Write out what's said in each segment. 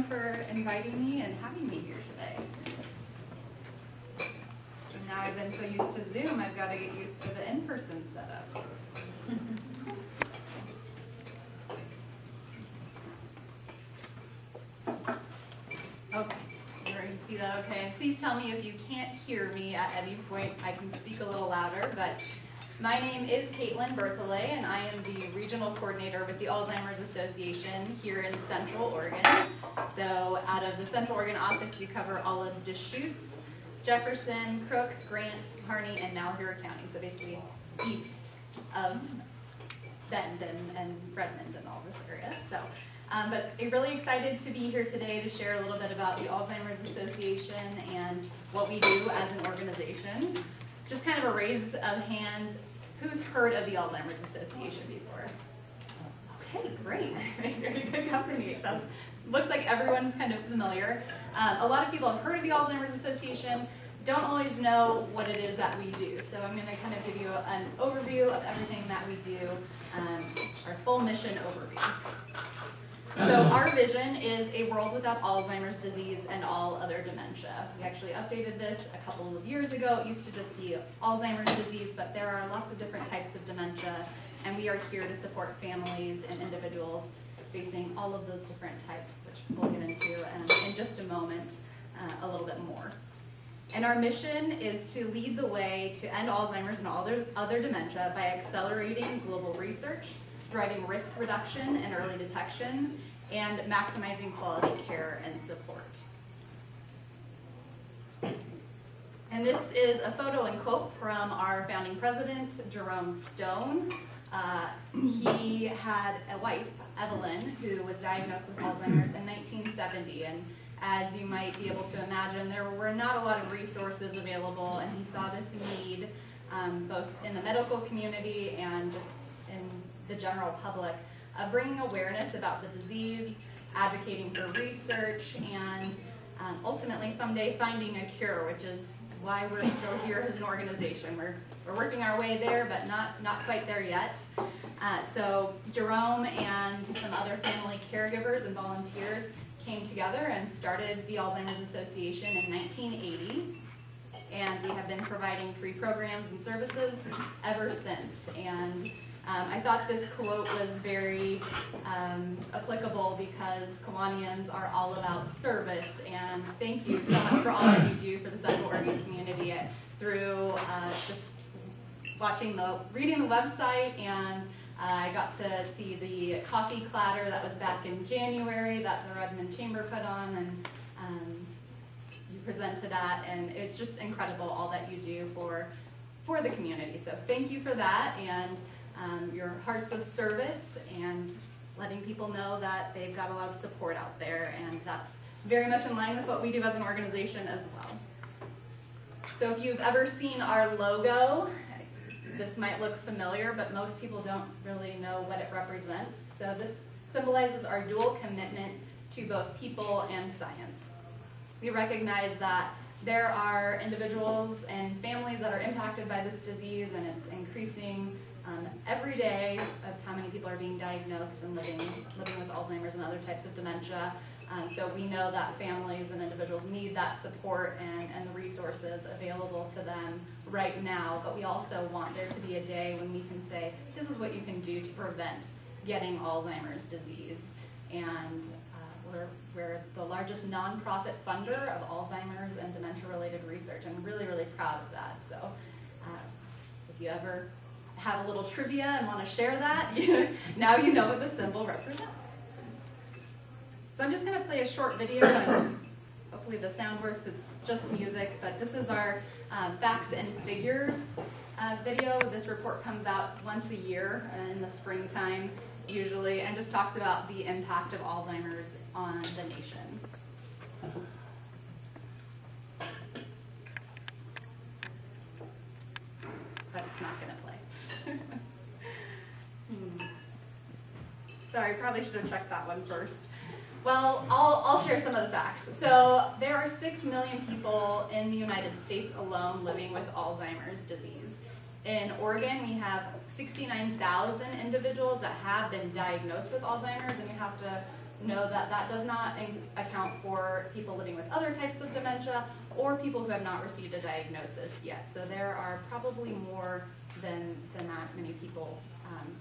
everyone for inviting me and having me here today. And now I've been so used to Zoom, I've got to get used to the in-person setup. Okay, everyone can see that okay? Please tell me if you can't hear me at any point. I can speak a little louder, but my name is Kaitlyn Bertholet, and I am the Regional Coordinator with the Alzheimer's Association here in Central Oregon. So out of the Central Oregon office, we cover all of Deschutes, Jefferson, Crook, Grant, Harney, and now Huron County, so basically east of Bend and Redmond and all this area. So, but I'm really excited to be here today to share a little bit about the Alzheimer's Association and what we do as an organization. Just kind of a raise of hands, who's heard of the Alzheimer's Association before? Okay, great. Very good company. So looks like everyone's kind of familiar. A lot of people have heard of the Alzheimer's Association, don't always know what it is that we do. So I'm going to kind of give you an overview of everything that we do, our full mission overview. So our vision is a world without Alzheimer's disease and all other dementia. We actually updated this a couple of years ago. It used to just be Alzheimer's disease, but there are lots of different types of dementia, and we are here to support families and individuals facing all of those different types, which we'll get into in just a moment a little bit more. And our mission is to lead the way to end Alzheimer's and all other dementia by accelerating global research, driving risk reduction and early detection, and maximizing quality care and support. And this is a photo and quote from our founding president, Jerome Stone. He had a wife, Evelyn, who was diagnosed with Alzheimer's in 1970. And as you might be able to imagine, there were not a lot of resources available, and he saw this need both in the medical community and just in the general public, bringing awareness about the disease, advocating for research, and ultimately someday finding a cure, which is why we're still here as an organization. We're working our way there, but not quite there yet. So Jerome and some other family caregivers and volunteers came together and started the Alzheimer's Association in 1980. And we have been providing free programs and services ever since. And I thought this quote was very applicable because Kiwanians are all about service, and thank you so much for all that you do for the Central Oregon community through just reading the website, and I got to see the coffee clatter that was back in January that the Redmond Chamber put on, and you presented at, and it's just incredible all that you do for the community. So thank you for that, and your hearts of service and letting people know that they've got a lot of support out there, and that's very much in line with what we do as an organization as well. So if you've ever seen our logo, this might look familiar, but most people don't really know what it represents. So this symbolizes our dual commitment to both people and science. We recognize that there are individuals and families that are impacted by this disease, and it's increasing every day of how many people are being diagnosed and living with Alzheimer's and other types of dementia. So we know that families and individuals need that support and the resources available to them right now, but we also want there to be a day when we can say, this is what you can do to prevent getting Alzheimer's disease. And we're the largest nonprofit funder of Alzheimer's and dementia-related research. I'm really, really proud of that. So if you ever have a little trivia and want to share that, now you know what the symbol represents. So I'm just going to play a short video, and hopefully the sound works. It's just music, but this is our facts and figures video. This report comes out once a year in the springtime, usually, and just talks about the impact of Alzheimer's on the nation. But it's not going to play. Sorry, probably should have checked that one first. Well, I'll share some of the facts. So there are 6 million people in the United States alone living with Alzheimer's disease. In Oregon, we have 69,000 individuals that have been diagnosed with Alzheimer's, and you have to know that that does not account for people living with other types of dementia or people who have not received a diagnosis yet. So there are probably more than that many people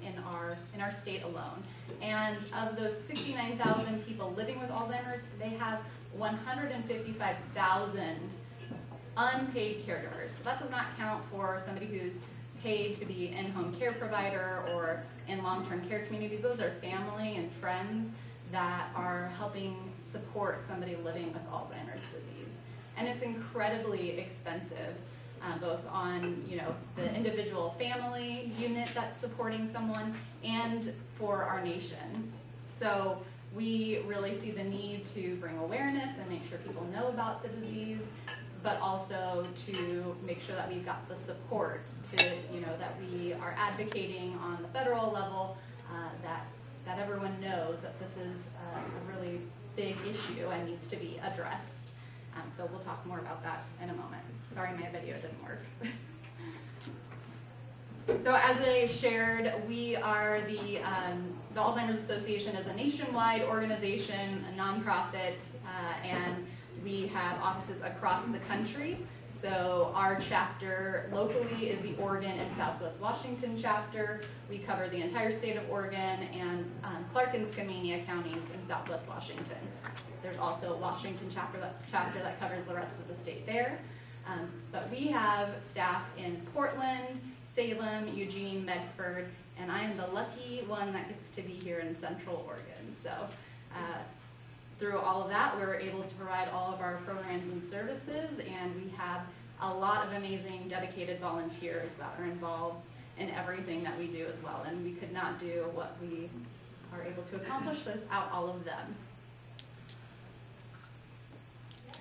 in our state alone. And of those 69,000 people living with Alzheimer's, they have 155,000 unpaid caregivers. So that does not count for somebody who's paid to be in-home care provider or in long-term care communities. Those are family and friends that are helping support somebody living with Alzheimer's disease. And it's incredibly expensive, both on the individual family unit that's supporting someone and for our nation. So we really see the need to bring awareness and make sure people know about the disease, but also to make sure that we've got the support to, that we are advocating on the federal level, that everyone knows that this is a really big issue and needs to be addressed. So we'll talk more about that in a moment. Sorry, my video didn't work. So as I shared, we are the Alzheimer's Association is a nationwide organization, a nonprofit, and we have offices across the country. So our chapter locally is the Oregon and Southwest Washington chapter. We cover the entire state of Oregon and Clark and Skamania counties in Southwest Washington. There's also a Washington chapter that covers the rest of the state there. But we have staff in Portland, Salem, Eugene, Medford, and I am the lucky one that gets to be here in Central Oregon. So through all of that, we're able to provide all of our programs and services, and we have a lot of amazing dedicated volunteers that are involved in everything that we do as well, and we could not do what we are able to accomplish without all of them.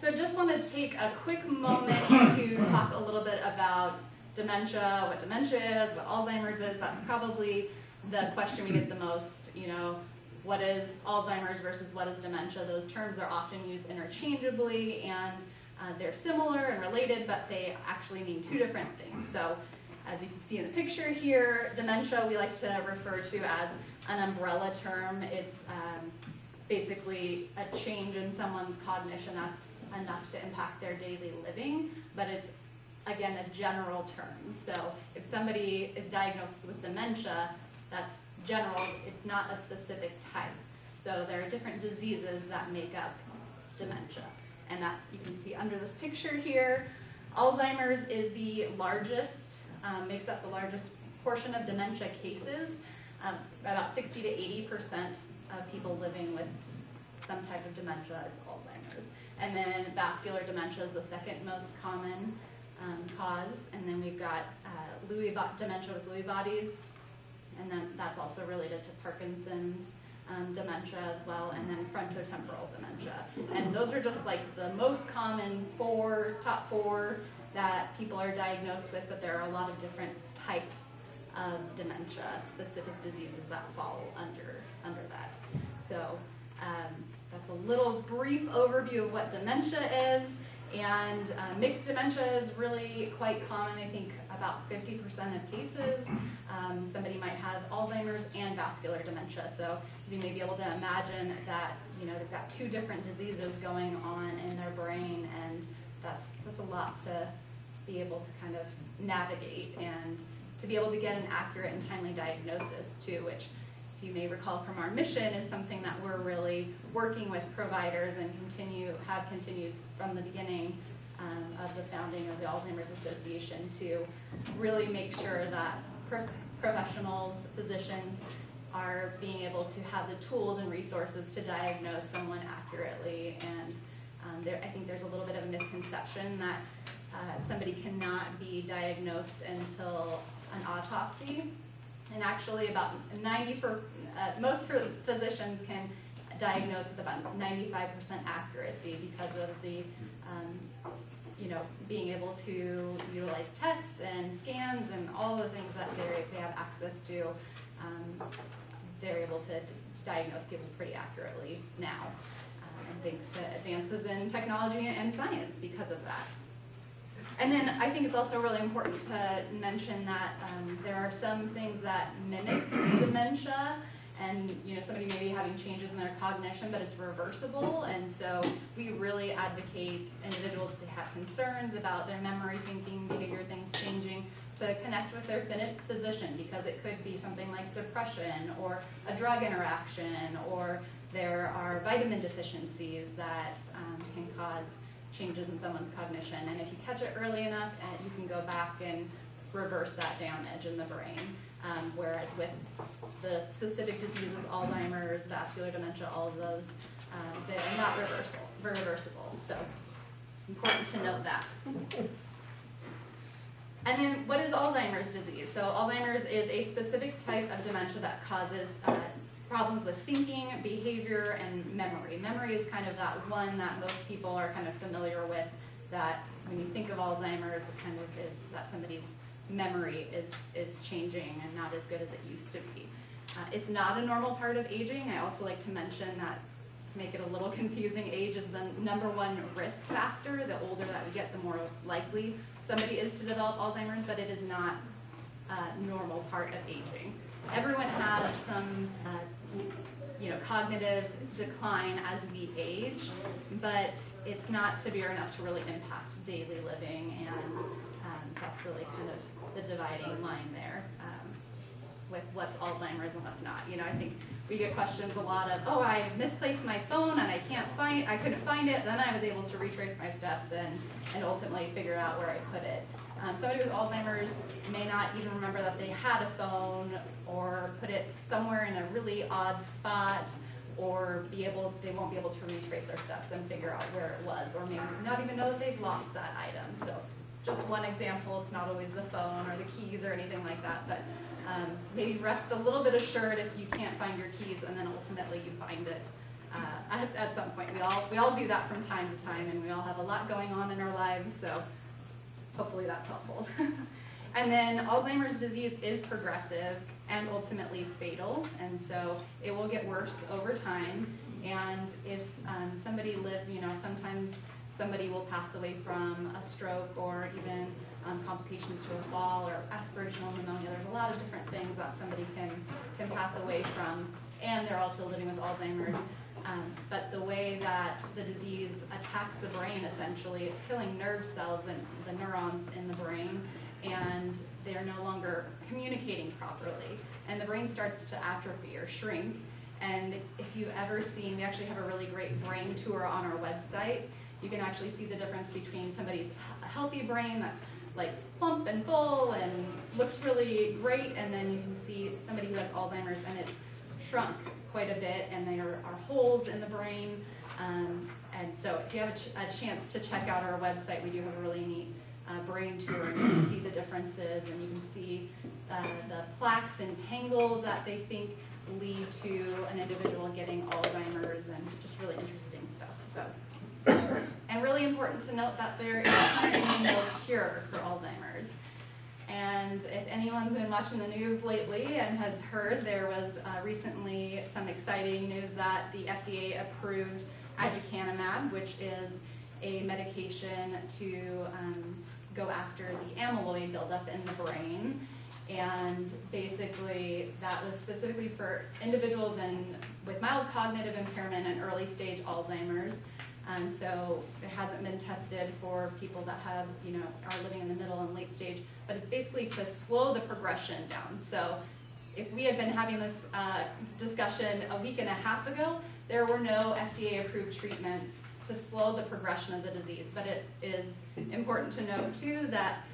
So just want to take a quick moment to talk a little bit about dementia, what dementia is, what Alzheimer's is. That's probably the question we get the most, what is Alzheimer's versus what is dementia? Those terms are often used interchangeably, and they're similar and related, but they actually mean two different things. So as you can see in the picture here, dementia we like to refer to as an umbrella term. It's basically a change in someone's cognition that's enough to impact their daily living, but it's, again, a general term. So if somebody is diagnosed with dementia, that's general, it's not a specific type. So there are different diseases that make up dementia. And that you can see under this picture here, Alzheimer's is the largest, makes up the largest portion of dementia cases. About 60 to 80% of people living with some type of dementia is Alzheimer's. And then vascular dementia is the second most common cause. And then we've got dementia with Lewy bodies. And then that's also related to Parkinson's dementia as well, and then frontotemporal dementia. And those are just like the most common top four that people are diagnosed with, but there are a lot of different types of dementia, specific diseases that fall under that. So that's a little brief overview of what dementia is. And mixed dementia is really quite common. I think about 50% of cases, somebody might have Alzheimer's and vascular dementia. So you may be able to imagine that they've got two different diseases going on in their brain, and that's a lot to be able to kind of navigate and to be able to get an accurate and timely diagnosis too, which, if you may recall from our mission, is something that we're really working with providers and have continued from the beginning of the founding of the Alzheimer's Association to really make sure that professionals, physicians, are being able to have the tools and resources to diagnose someone accurately. And I think there's a little bit of a misconception that somebody cannot be diagnosed until an autopsy. And actually about most physicians can diagnose with about 95% accuracy because of the, being able to utilize tests and scans and all the things that they have access to. They're able to diagnose people pretty accurately now, and thanks to advances in technology and science because of that. And then I think it's also really important to mention that there are some things that mimic dementia, and somebody may be having changes in their cognition, but it's reversible. And so we really advocate individuals if they have concerns about their memory, thinking, behavior, things changing, to connect with their physician, because it could be something like depression or a drug interaction, or there are vitamin deficiencies that can cause changes in someone's cognition. And if you catch it early enough, you can go back and reverse that damage in the brain. Whereas with the specific diseases, Alzheimer's, vascular dementia, all of those, they are not reversible. So important to note that. And then what is Alzheimer's disease? So Alzheimer's is a specific type of dementia that causes problems with thinking, behavior, and memory. Memory is kind of that one that most people are kind of familiar with, that when you think of Alzheimer's, it kind of is that somebody's memory is changing and not as good as it used to be. It's not a normal part of aging. I also like to mention that, to make it a little confusing, age is the #1 risk factor. The older that we get, the more likely somebody is to develop Alzheimer's, but it is not a normal part of aging. Everyone has some cognitive decline as we age, but it's not severe enough to really impact daily living, and that's really kind of the dividing line there with what's Alzheimer's and what's not. I think we get questions a lot of, oh, I misplaced my phone and I couldn't find it. Then I was able to retrace my steps and ultimately figure out where I put it. Somebody with Alzheimer's may not even remember that they had a phone, or put it somewhere in a really odd spot, or they won't be able to retrace their steps and figure out where it was, or maybe not even know that they've lost that item. So just one example, it's not always the phone or the keys or anything like that, but maybe rest a little bit assured if you can't find your keys and then ultimately you find it at some point. We all do that from time to time, and we all have a lot going on in our lives, so hopefully that's helpful. And then Alzheimer's disease is progressive and ultimately fatal, and so it will get worse over time. And if somebody lives, sometimes somebody will pass away from a stroke, or even complications to a fall, or aspirational pneumonia. There's a lot of different things that somebody can pass away from, and they're also living with Alzheimer's. But the way that the disease attacks the brain, essentially, it's killing nerve cells and the neurons in the brain, and they're no longer communicating properly. And the brain starts to atrophy or shrink. And if you've ever seen, we actually have a really great brain tour on our website. You can actually see the difference between somebody's healthy brain that's like plump and full and looks really great, and then you can see somebody who has Alzheimer's and it's shrunk quite a bit, and there are holes in the brain. And so if you have a chance to check out our website, we do have a really neat brain tour, and you can see the differences, and you can see the plaques and tangles that they think lead to an individual getting Alzheimer's, and just really interesting stuff. So, and really important to note that there is currently no cure for Alzheimer's. And if anyone's been watching the news lately and has heard, there was recently some exciting news that the FDA approved aducanumab, which is a medication to go after the amyloid buildup in the brain. And basically, that was specifically for individuals with mild cognitive impairment and early stage Alzheimer's. So it hasn't been tested for people that have, are living in the middle and late stage, but it's basically to slow the progression down. So if we had been having this discussion a week and a half ago, there were no FDA-approved treatments to slow the progression of the disease. But it is important to note, too, that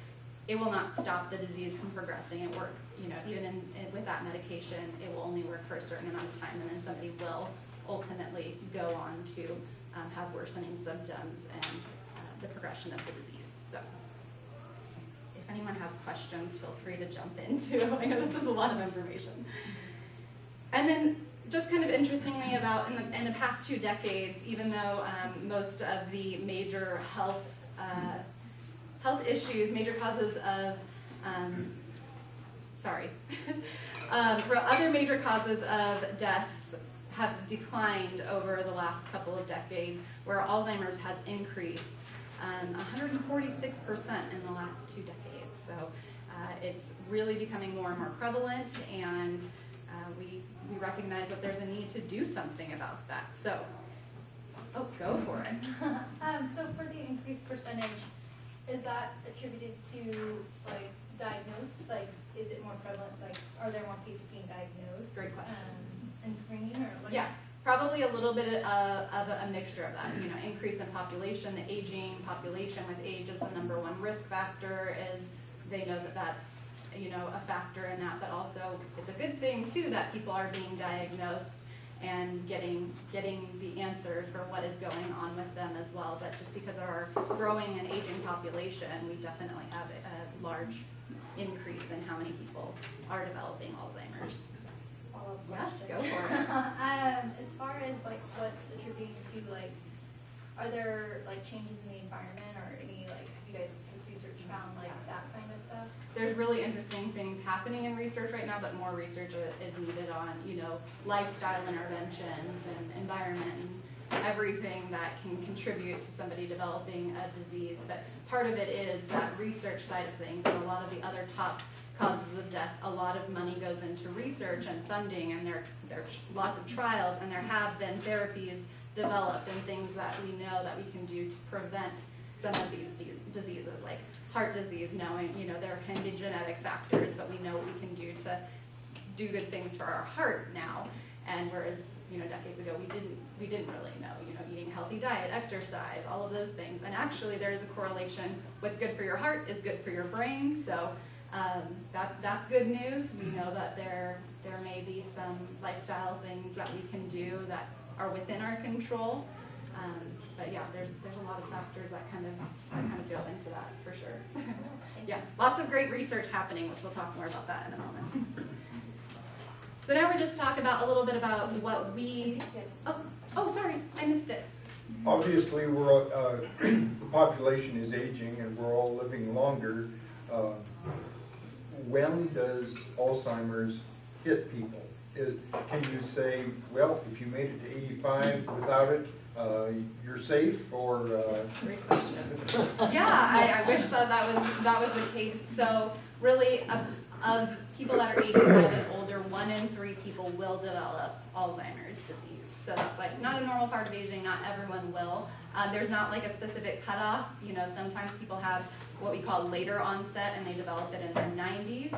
it will not stop the disease from progressing. It works, even with that medication, it will only work for a certain amount of time, and then somebody will ultimately go on to have worsening symptoms and the progression of the disease. So if anyone has questions, feel free to jump into. I know this is a lot of information. And then just kind of interestingly, about in the past 2 decades, even though most of the major health issues, major causes of, other major causes of deaths have declined over the last couple of decades, where Alzheimer's has increased 146% in the last 2 decades. So it's really becoming more and more prevalent, and we recognize that there's a need to do something about that. So, go for it. So for the increased percentage, is that attributed to like diagnosed? Like, is it more prevalent? Like, are there more cases being diagnosed? Great question. And screening, or like? Yeah, probably a little bit of a mixture of that. You know, increase in population, the aging population with age is the #1 risk factor. Is they know that that's, you know, a factor in that, but also it's a good thing too that people are being diagnosed and getting the answers for what is going on with them as well. But just because of our growing and aging population, we definitely have a large increase in how many people are developing Alzheimer's. Yes, go for it. As far as like what's attributed to, like, are there like changes in the environment or any, like, have you guys, has research found like that kind of stuff? There's really interesting things happening in research right now, but more research is needed on, you know, lifestyle interventions and environment and everything that can contribute to somebody developing a disease. But part of it is that research side of things, and a lot of the other top causes of death, a lot of money goes into research and funding, and there are lots of trials, and there have been therapies developed and things that we know that we can do to prevent some of these diseases, like heart disease, knowing, you know, there can be genetic factors, but we know what we can do to do good things for our heart now. And whereas, you know, decades ago, we didn't really know, you know, eating a healthy diet, exercise, all of those things. And actually there is a correlation. What's good for your heart is good for your brain. So that's good news. We know that there may be some lifestyle things that we can do that are within our control. But yeah, there's a lot of factors that kind of go into that for sure. Yeah, lots of great research happening, which we'll talk more about that in a moment. So now we're just talking about a little bit about what we. Oh, sorry, I missed it. Obviously, the population is aging, and we're all living longer. When does Alzheimer's hit people? Can you say, well, if you made it to 85 without it, you're safe, or? Great question. Yeah, I wish that was the case. So really, of people that are 85 and older, 1 in 3 people will develop Alzheimer's disease. So that's why it's not a normal part of aging. Not everyone will. There's not like a specific cutoff. You know, sometimes people have what we call later onset, and they develop it in their 90s,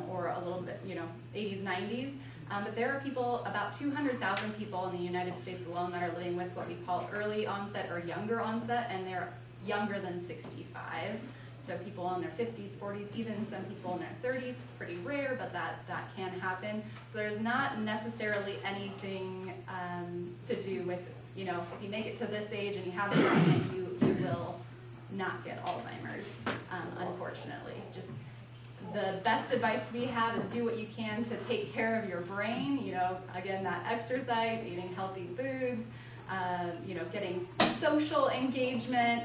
or a little bit, you know, 80s, 90s. But there are people, about 200,000 people in the United States alone, that are living with what we call early onset or younger onset, and they're younger than 65. So people in their 50s, 40s, even some people in their 30s. It's pretty rare, but that can happen. So there's not necessarily anything to do with, you know, if you make it to this age and you have it, you will not get Alzheimer's, unfortunately. Just the best advice we have is do what you can to take care of your brain. You know, again, that exercise, eating healthy foods, you know, getting social engagement,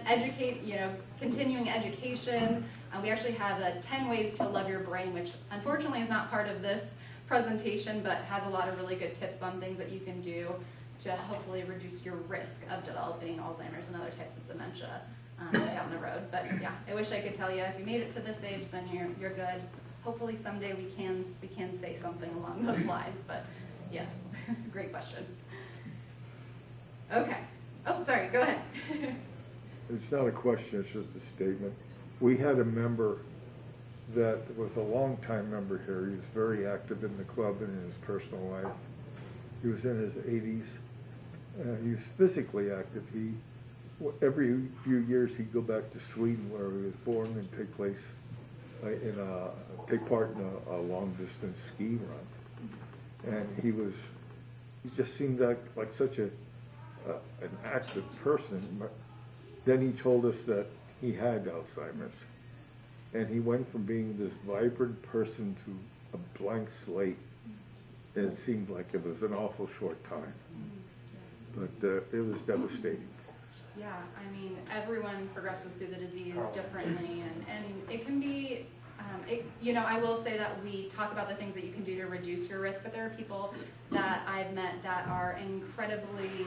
continuing education. We actually have 10 ways to love your brain, which unfortunately is not part of this presentation, but has a lot of really good tips on things that you can do to hopefully reduce your risk of developing Alzheimer's and other types of dementia down the road. But yeah, I wish I could tell you if you made it to this age, then you're good. Hopefully someday we can say something along those lines. But yes, great question. Okay. Oh, sorry. Go ahead. It's not a question. It's just a statement. We had a member that was a long-time member here. He was very active in the club and in his personal life. He was in his 80s. He was physically active. Every few years he'd go back to Sweden, where he was born, and take part in a long-distance ski run. And he just seemed like such an active person. Then he told us that he had Alzheimer's, and he went from being this vibrant person to a blank slate. And it seemed like it was an awful short time, but it was devastating. Yeah, I mean, everyone progresses through the disease differently, and it can be, you know, I will say that we talk about the things that you can do to reduce your risk, but there are people that I've met that are incredibly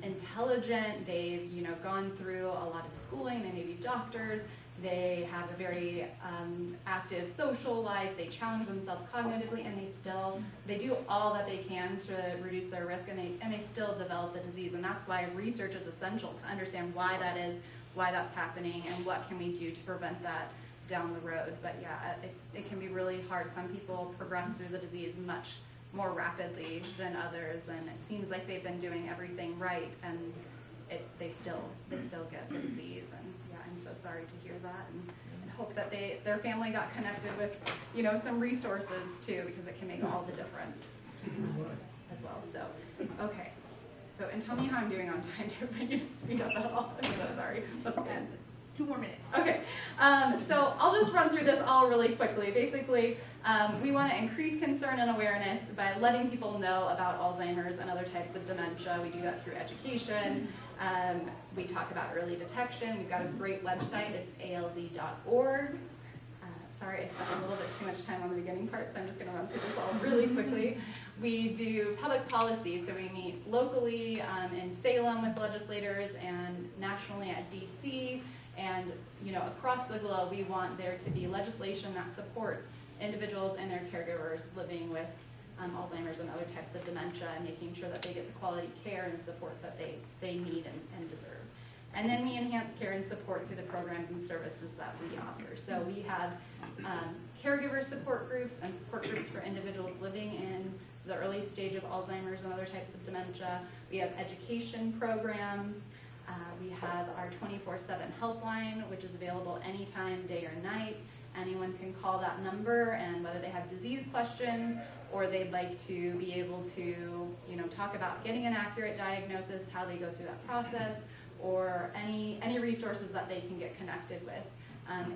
intelligent intelligent, they've, gone through a lot of schooling, they may be doctors, they have a very active social life, they challenge themselves cognitively, and they do all that they can to reduce their risk, and they still develop the disease. And that's why research is essential to understand why that is, why that's happening, and what can we do to prevent that down the road. But yeah, it can be really hard. Some people progress through the disease much more rapidly than others, and it seems like they've been doing everything right, and they still get the disease. And yeah, I'm so sorry to hear that, and hope that their family got connected with some resources too, because it can make all the difference as well. So okay, and tell me how I'm doing on time too. If I need to speed up at all, I'm so sorry. Let's end. 2 more minutes. Okay, so I'll just run through this all really quickly. Basically, we want to increase concern and awareness by letting people know about Alzheimer's and other types of dementia. We do that through education. We talk about early detection. We've got a great website. It's alz.org. Sorry, I spent a little bit too much time on the beginning part, so I'm just going to run through this all really quickly. We do public policy, so we meet locally in Salem with legislators and nationally at DC. And across the globe, we want there to be legislation that supports individuals and their caregivers living with Alzheimer's and other types of dementia, and making sure that they get the quality care and support that they need and deserve. And then we enhance care and support through the programs and services that we offer. So we have caregiver support groups and support groups for individuals living in the early stage of Alzheimer's and other types of dementia. We have education programs. We have our 24/7 helpline, which is available anytime, day or night. Anyone can call that number, and whether they have disease questions or they'd like to be able to, talk about getting an accurate diagnosis, how they go through that process, or any resources that they can get connected with.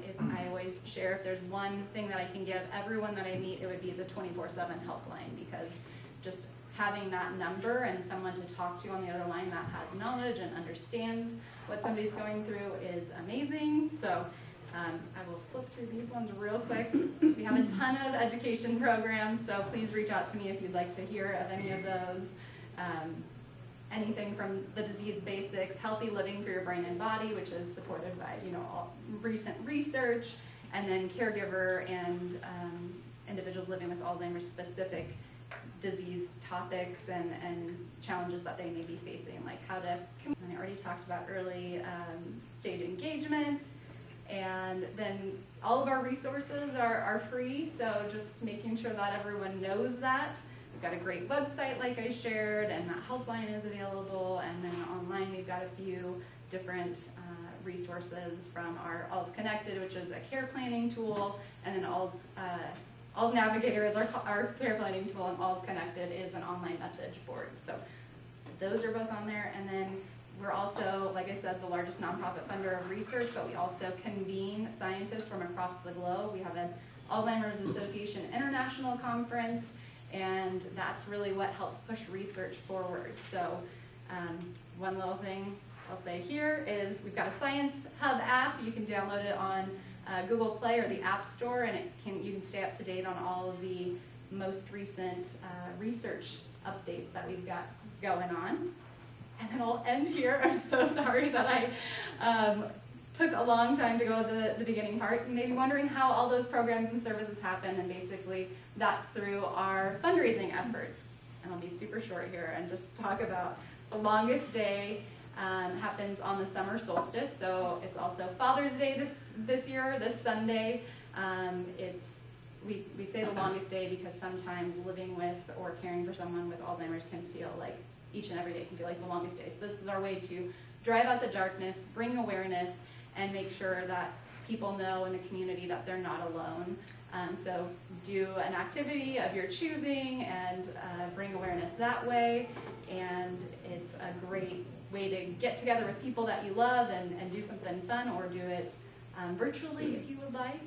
If I always share, if there's one thing that I can give everyone that I meet, it would be the 24/7 helpline, because just having that number and someone to talk to on the other line that has knowledge and understands what somebody's going through is amazing. So I will flip through these ones real quick. We have a ton of education programs, so please reach out to me if you'd like to hear of any of those. Anything from the disease basics, healthy living for your brain and body, which is supported by all recent research, and then caregiver and individuals living with Alzheimer's specific disease topics and challenges that they may be facing, like how to, and I already talked about early stage engagement, and then all of our resources are free, so just making sure that everyone knows that. We've got a great website like I shared, and that helpline is available, and then online we've got a few different resources from our Alz Connected, which is a care planning tool, and then Alz Navigator is our care planning tool, and Alz Connected is an online message board. So those are both on there. And then we're also, like I said, the largest nonprofit funder of research, but we also convene scientists from across the globe. We have an Alzheimer's Association International Conference, and that's really what helps push research forward. So one little thing I'll say here is we've got a Science Hub app. You can download it on Google Play or the App Store, and you can stay up to date on all of the most recent research updates that we've got going on. And then I'll end here. I'm so sorry that I took a long time to go to the beginning part. You may be wondering how all those programs and services happen, and basically that's through our fundraising efforts. And I'll be super short here and just talk about the longest day. Happens on the summer solstice, so it's also Father's Day this year, this Sunday. We say the longest day because sometimes living with or caring for someone with Alzheimer's can feel like each and every day can feel like the longest day. So this is our way to drive out the darkness, bring awareness, and make sure that people know in the community that they're not alone. So do an activity of your choosing and bring awareness that way. And it's a great way to get together with people that you love and do something fun, or do it virtually if you would like.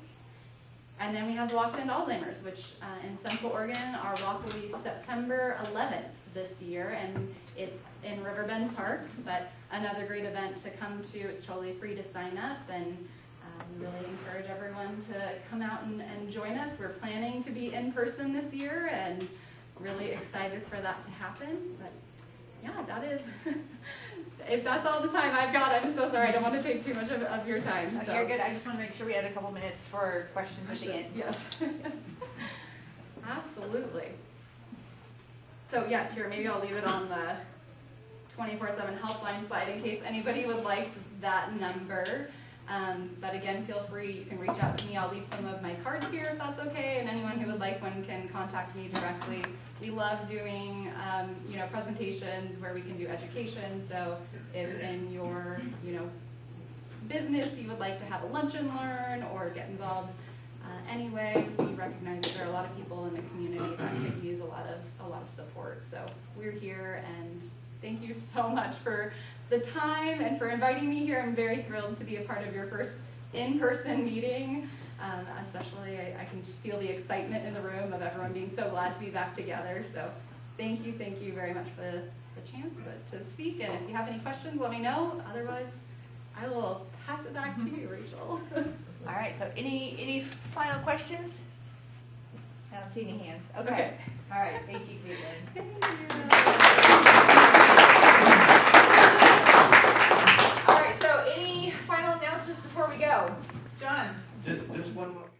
And then we have the Walk to End Alzheimer's, which in Central Oregon, our walk will be September 11th this year, and it's in Riverbend Park, but another great event to come to. It's totally free to sign up, and we really encourage everyone to come out and join us. We're planning to be in person this year, and really excited for that to happen. But yeah, that is if that's all the time I've got, I'm so sorry. I don't want to take too much of your time. No, So. you're good. I just want to make sure we had a couple minutes for questions at the end. Yes. Absolutely. So yes, here, maybe I'll leave it on the 24/7 helpline slide in case anybody would like that number. But again, feel free, you can reach out to me. I'll leave some of my cards here if that's okay, and anyone who would like one can contact me directly. We love doing, presentations where we can do education. So if in your, business you would like to have a lunch and learn or get involved anyway, we recognize that there are a lot of people in the community that could use a lot of support. So we're here, and thank you so much for the time and for inviting me here. I'm very thrilled to be a part of your first in-person meeting. Especially, I can just feel the excitement in the room of everyone being so glad to be back together. So thank you very much for the chance to speak. And if you have any questions, let me know. Otherwise, I will pass it back to you, Rachel. All right, so any final questions? I don't see any hands. Okay. All right, thank you, Kaitlyn. Thank you. All right, so any final announcements before we go? John? Just one more.